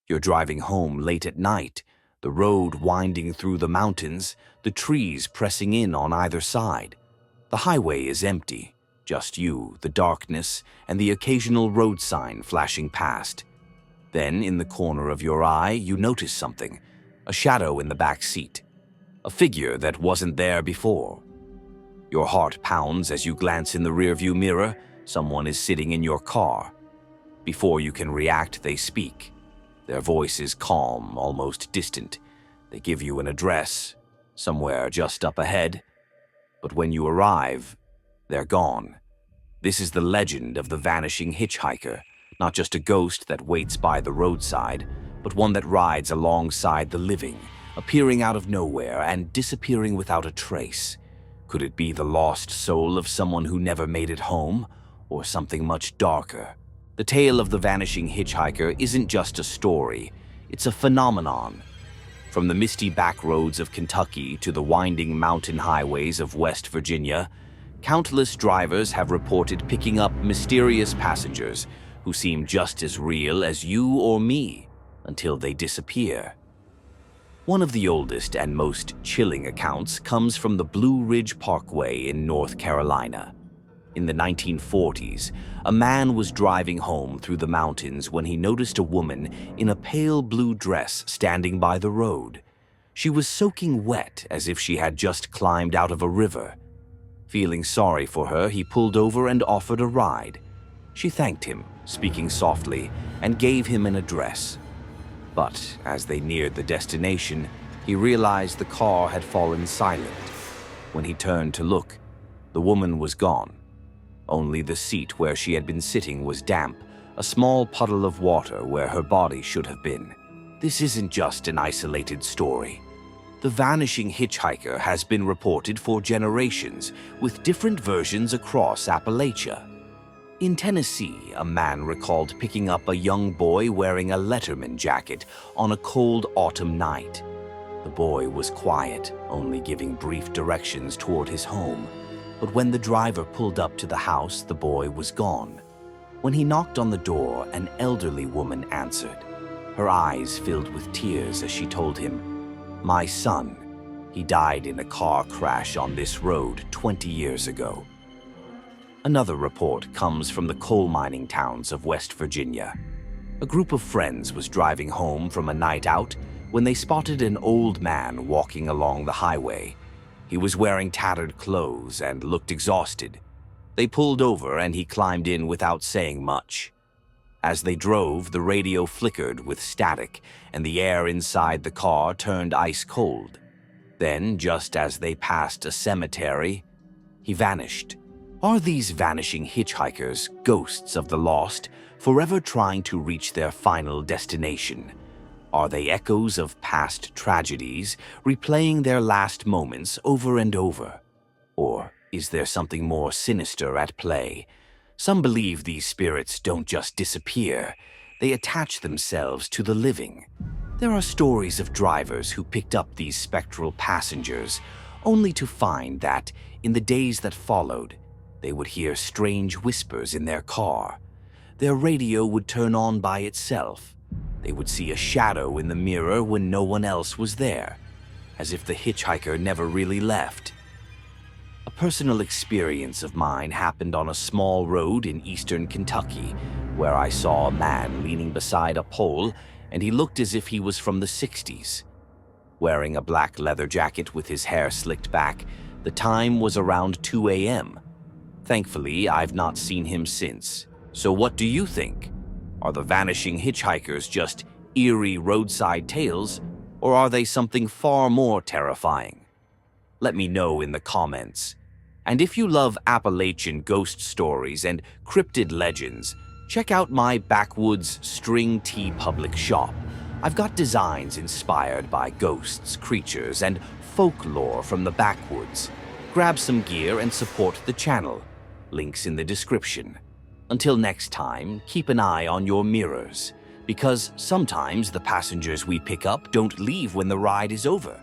You're driving home late at night, the road winding through the mountains, the trees pressing in on either side. The highway is empty, just you, the darkness, and the occasional road sign flashing past. Then, in the corner of your eye, you notice something, a shadow in the back seat, a figure that wasn't there before. Your heart pounds as you glance in the rearview mirror. Someone is sitting in your car. Before you can react, they speak. Their voice is calm, almost distant. They give you an address, somewhere just up ahead. But when you arrive, they're gone. This is the legend of the vanishing hitchhiker, not just a ghost that waits by the roadside, but one that rides alongside the living, appearing out of nowhere and disappearing without a trace. Could it be the lost soul of someone who never made it home, or something much darker? The tale of the vanishing hitchhiker isn't just a story, it's a phenomenon. From the misty back roads of Kentucky to the winding mountain highways of West Virginia, countless drivers have reported picking up mysterious passengers who seem just as real as you or me until they disappear. One of the oldest and most chilling accounts comes from the Blue Ridge Parkway in North Carolina. In the 1940s, a man was driving home through the mountains when he noticed a woman in a pale blue dress standing by the road. She was soaking wet as if she had just climbed out of a river. Feeling sorry for her, he pulled over and offered a ride. She thanked him, speaking softly, and gave him an address. But as they neared the destination, he realized the car had fallen silent. When he turned to look, the woman was gone. Only the seat where she had been sitting was damp, a small puddle of water where her body should have been. This isn't just an isolated story. The vanishing hitchhiker has been reported for generations, with different versions across Appalachia. In Tennessee, a man recalled picking up a young boy wearing a Letterman jacket on a cold autumn night. The boy was quiet, only giving brief directions toward his home. But when the driver pulled up to the house, the boy was gone. When he knocked on the door, an elderly woman answered. Her eyes filled with tears as she told him, "My son, he died in a car crash on this road 20 years ago." Another report comes from the coal mining towns of West Virginia. A group of friends was driving home from a night out when they spotted an old man walking along the highway. He was wearing tattered clothes and looked exhausted. They pulled over and he climbed in without saying much. As they drove, the radio flickered with static and the air inside the car turned ice cold. Then, just as they passed a cemetery, he vanished. Are these vanishing hitchhikers ghosts of the lost, forever trying to reach their final destination? Are they echoes of past tragedies, replaying their last moments over and over? Or is there something more sinister at play? Some believe these spirits don't just disappear, they attach themselves to the living. There are stories of drivers who picked up these spectral passengers, only to find that, in the days that followed, they would hear strange whispers in their car. Their radio would turn on by itself. They would see a shadow in the mirror when no one else was there, as if the hitchhiker never really left. A personal experience of mine happened on a small road in eastern Kentucky, where I saw a man leaning beside a pole, and he looked as if he was from the 60s. Wearing a black leather jacket with his hair slicked back, the time was around 2 a.m. Thankfully, I've not seen him since. So what do you think? Are the vanishing hitchhikers just eerie roadside tales, or are they something far more terrifying? Let me know in the comments. And if you love Appalachian ghost stories and cryptid legends, check out my Backwoods String Tea Public shop. I've got designs inspired by ghosts, creatures, and folklore from the backwoods. Grab some gear and support the channel. Links in the description. Until next time, keep an eye on your mirrors, because sometimes the passengers we pick up don't leave when the ride is over.